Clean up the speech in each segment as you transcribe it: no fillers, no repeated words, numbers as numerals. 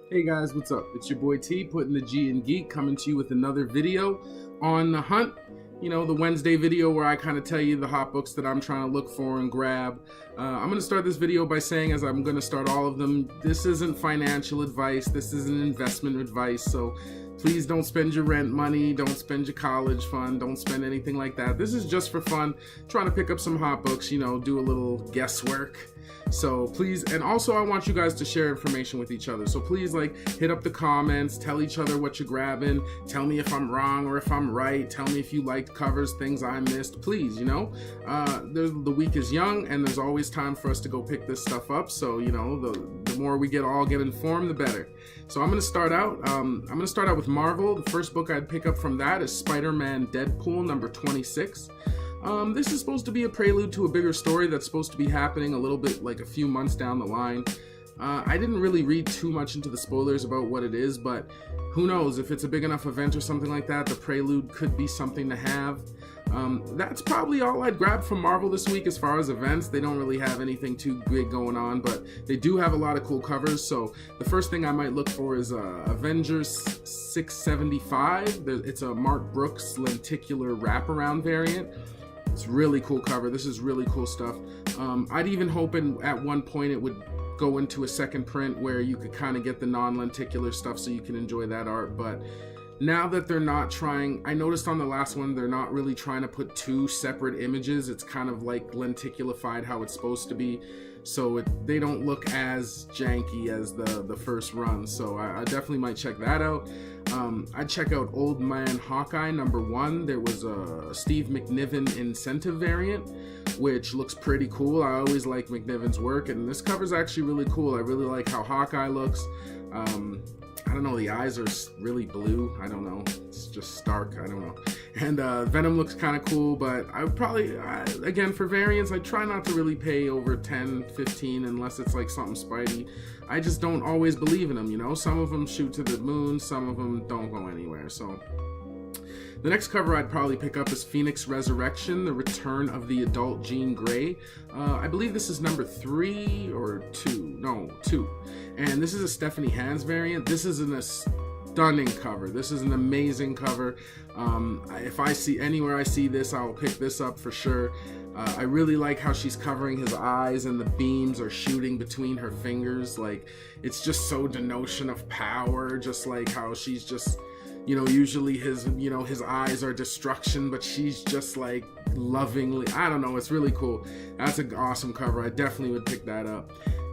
Hey guys, what's up? It's your boy T, putting the G in geek, coming to you with another video on the hunt. You know, the Wednesday video where I kind of tell you the hot books that I'm trying to look for and grab. I'm going to start this video by saying, as I'm going to start all of them, this isn't financial advice, this isn't investment advice, so please don't spend your rent money, don't spend your college fund, don't spend anything like that. This is just for fun, trying to pick up some hot books, you know, do a little guesswork. So please, and also I want you guys to share information with each other. So please, like, hit up the comments, tell each other what you're grabbing, tell me if I'm wrong or if I'm right, tell me if you liked covers, things I missed, please, you know. The week is young and there's always time for us to go pick this stuff up. So, you know, the more we all get informed, the better. So I'm going to start out with Marvel. The first book I'd pick up from that is Spider-Man Deadpool number 26. This is supposed to be a prelude to a bigger story that's supposed to be happening a little bit like a few months down the line. I didn't really read too much into the spoilers about what it is, but who knows, if it's a big enough event or something like that, the prelude could be something to have. That's probably all I'd grab from Marvel this week as far as events. They don't really have anything too big going on, but they do have a lot of cool covers. So the first thing I might look for is Avengers 675. It's a Mark Brooks lenticular wraparound variant. It's really cool cover. This is really cool stuff. I'd even hope at one point it would go into a second print where you could kind of get the non-lenticular stuff so you can enjoy that art. But now that they're not trying, I noticed on the last one, they're not really trying to put two separate images. It's kind of like lenticulified how it's supposed to be. So they don't look as janky as the first run. So I definitely might check that out. I'd check out Old Man Hawkeye number 1. There was a Steve McNiven incentive variant, which looks pretty cool. I always like McNiven's work, and this cover's actually really cool. I really like how Hawkeye looks. I don't know, the eyes are really blue. I don't know, it's just stark, I don't know. And Venom looks kind of cool, but I would probably, again, for variants, I try not to really pay over 10, 15 unless it's like something Spidey. I just don't always believe in them, you know? Some of them shoot to the moon, some of them don't go anywhere, so. The next cover I'd probably pick up is Phoenix Resurrection, The Return of the Adult Jean Grey. I believe this is number 3 or 2. No, 2. And this is a Stephanie Hans variant. This is a stunning cover. This is an amazing cover. If I see anywhere I see this, I'll pick this up for sure. I really like how she's covering his eyes and the beams are shooting between her fingers. Like, it's just so denotion of power, just like how she's just, you know, usually his eyes are destruction, but she's just like lovingly, I don't know, it's really cool. That's an awesome cover. I definitely would pick that up.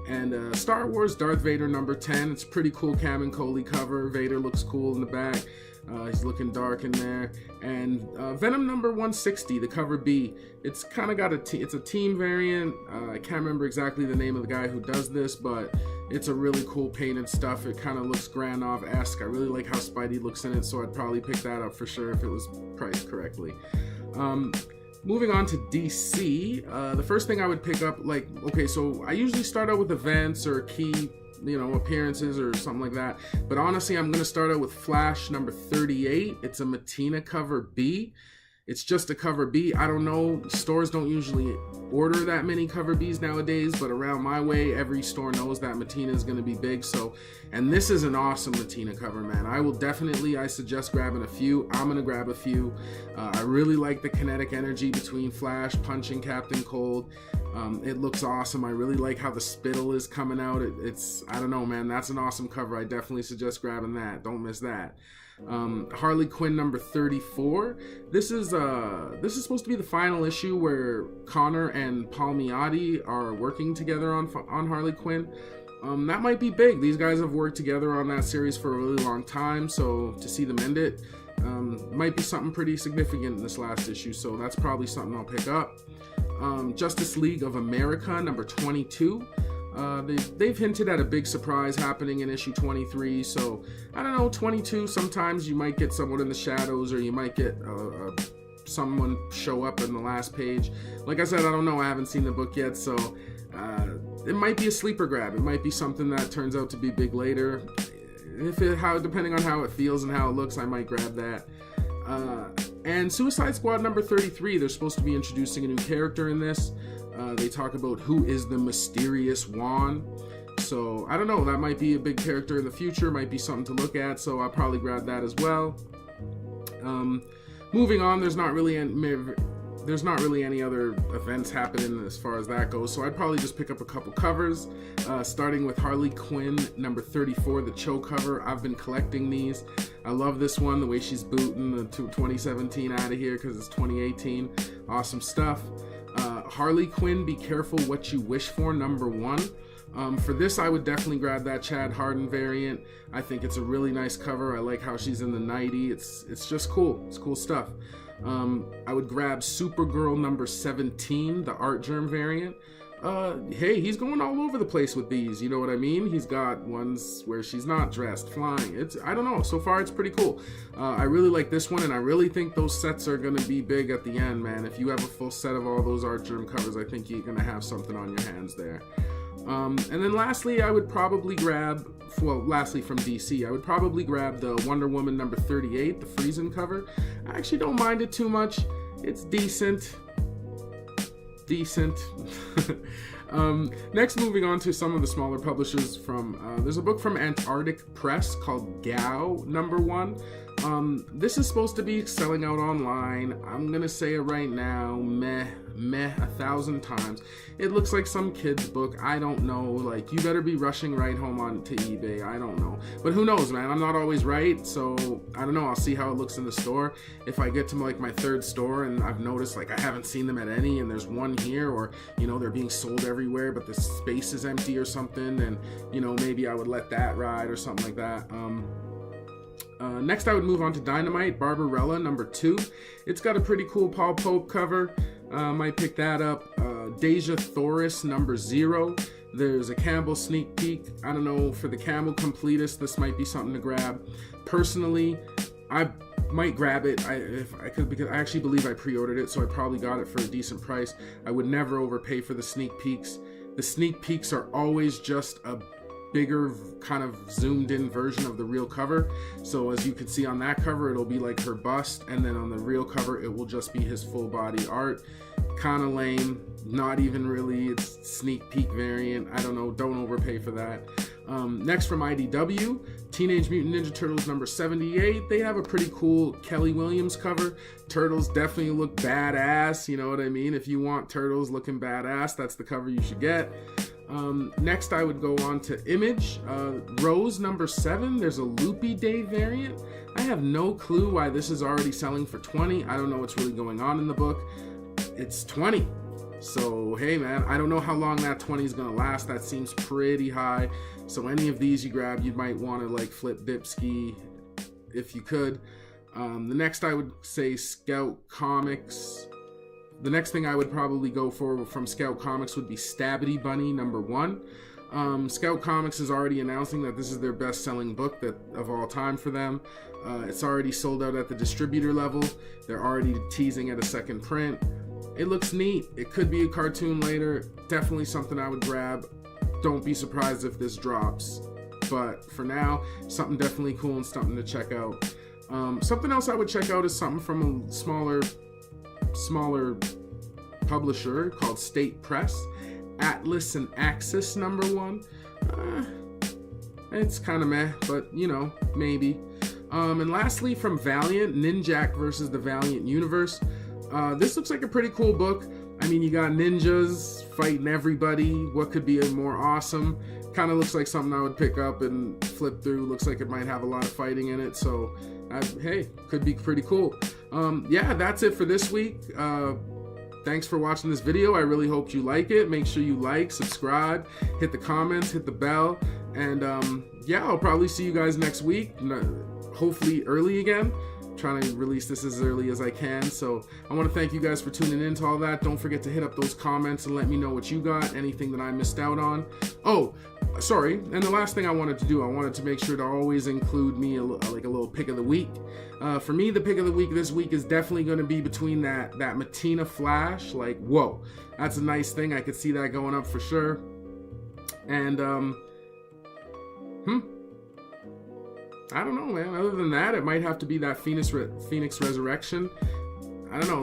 And Star Wars Darth Vader number 10. It's a pretty cool Cam and Coley cover. Vader looks cool in the back. He's looking dark in there. And Venom number 160, the cover B. It's kind of got it's a team variant. I can't remember exactly the name of the guy who does this, but it's a really cool painted stuff. It kind of looks Grand Ov-esque. I really like how Spidey looks in it, so I'd probably pick that up for sure if it was priced correctly. Moving on to DC, the first thing I would pick up, like, okay, so I usually start out with events or key, you know, appearances or something like that. But honestly, I'm going to start out with Flash number 38. It's a Matina cover B. It's just a cover B. I don't know, stores don't usually order that many cover Bs nowadays, but around my way, every store knows that Matina is going to be big. So, and this is an awesome Matina cover, man. I suggest grabbing a few. I'm going to grab a few. I really like the kinetic energy between Flash punching Captain Cold. It looks awesome. I really like how the spittle is coming out. It's, I don't know, man, that's an awesome cover. I definitely suggest grabbing that. Don't miss that. Harley Quinn number 34. This is supposed to be the final issue where Connor and Palmiotti are working together on Harley Quinn. That might be big. These guys have worked together on that series for a really long time, so to see them end it might be something pretty significant in this last issue, so that's probably something I'll pick up. Justice League of America number 22. They've hinted at a big surprise happening in issue 23, so I don't know, 22, sometimes you might get someone in the shadows, or you might get someone show up in the last page. Like I said, I don't know, I haven't seen the book yet, so it might be a sleeper grab. It might be something that turns out to be big later. Depending on how it feels and how it looks, I might grab that. And Suicide Squad number 33, they're supposed to be introducing a new character in this. They talk about who is the mysterious Wand. So I don't know, that might be a big character in the future, might be something to look at, so I'll probably grab that as well. Moving on, there's not really any other events happening as far as that goes, so I'd probably just pick up a couple covers, starting with Harley Quinn number 34, the Cho cover. I've been collecting these. I love this one, the way she's booting the 2017 out of here because it's 2018. Awesome stuff. Harley Quinn, Be Careful What You Wish For, number 1. For this, I would definitely grab that Chad Harden variant. I think it's a really nice cover. I like how she's in the nightie. It's just cool. It's cool stuff. I would grab Supergirl number 17, the Art Germ variant. Hey, he's going all over the place with these, you know what I mean? He's got ones where she's not dressed, flying. I don't know, so far it's pretty cool. I really like this one, and I really think those sets are gonna be big at the end, man. If you have a full set of all those Art Germ covers, I think you're gonna have something on your hands there. And then lastly, I would probably grab, well, lastly from DC, I would probably grab the Wonder Woman number 38, the Friesen cover. I actually don't mind it too much. It's decent. Next, moving on to some of the smaller publishers from, there's a book from Antarctic Press called Gao number 1. This is supposed to be selling out online. I'm gonna say it right now, meh 1,000 times. It looks like some kid's book. I don't know, like, you better be rushing right home on to eBay. I don't know, but who knows, man? I'm not always right, so I don't know. I'll see how it looks in the store. If I get to like my 3rd store and I've noticed like I haven't seen them at any and there's one here, or you know, they're being sold everywhere but the space is empty or something, and you know, maybe I would let that ride or something like that. Next, I would move on to Dynamite, Barbarella number 2. It's got a pretty cool Paul Pope cover. Might pick that up. Deja Thoris number 0. There's a Campbell sneak peek. I don't know, for the Campbell completist, this might be something to grab. Personally, I might grab it if I could, because I actually believe I pre-ordered it, so I probably got it for a decent price. I would never overpay for the sneak peeks. The sneak peeks are always just a bigger kind of zoomed in version of the real cover. So as you can see on that cover, it'll be like her bust, and then on the real cover it will just be his full body art. Kind of lame, not even really. It's sneak peek variant. I don't know, don't overpay for that. Next from IDW, Teenage Mutant Ninja Turtles number 78. They have a pretty cool Kelly Williams cover. Turtles definitely look badass, you know what I mean? If you want Turtles looking badass, that's the cover you should get. Next, I would go on to Image, Rose number 7. There's a Loopy Day variant. I have no clue why this is already selling for 20. I don't know what's really going on in the book. It's 20. So, hey man, I don't know how long that 20 is gonna last. That seems pretty high. So any of these you grab, you might want to like flip Dipski if you could. The next, I would say Scout Comics. The next thing I would probably go for from Scout Comics would be Stabbity Bunny number 1. Scout Comics is already announcing that this is their best-selling book of all time for them. It's already sold out at the distributor level. They're already teasing at a second print. It looks neat. It could be a cartoon later. Definitely something I would grab. Don't be surprised if this drops. But for now, something definitely cool and something to check out. Something else I would check out is something from a smaller publisher called State Press. Atlas and Axis number 1. It's kind of meh, but you know, maybe. And lastly, from Valiant, Ninjak versus the Valiant Universe. This looks like a pretty cool book. I mean, you got ninjas fighting everybody. What could be more awesome? Kind of looks like something I would pick up and flip through. Looks like it might have a lot of fighting in it, so hey, could be pretty cool. Yeah, that's it for this week. Thanks for watching this video. I really hope you like it. Make sure you like, subscribe, hit the comments, hit the bell, and yeah, I'll probably see you guys next week, hopefully early again. Trying to release this as early as I can. So I want to thank you guys for tuning in to all that. Don't forget to hit up those comments and let me know what you got, anything that I missed out on. Oh, sorry, and the last thing I wanted to do, I wanted to make sure to always include me like a little pick of the week. For me, the pick of the week this week is definitely going to be between that Matina Flash. Like, whoa, that's a nice thing. I could see that going up for sure. And I don't know, man. Other than that, it might have to be that Phoenix Resurrection. I don't know,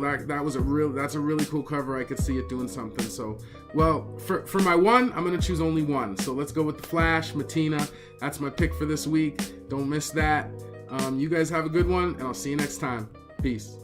that's a really cool cover. I could see it doing something. So, well, for my one, I'm gonna choose only one. So let's go with the Flash, Matina. That's my pick for this week. Don't miss that. You guys have a good one, and I'll see you next time. Peace.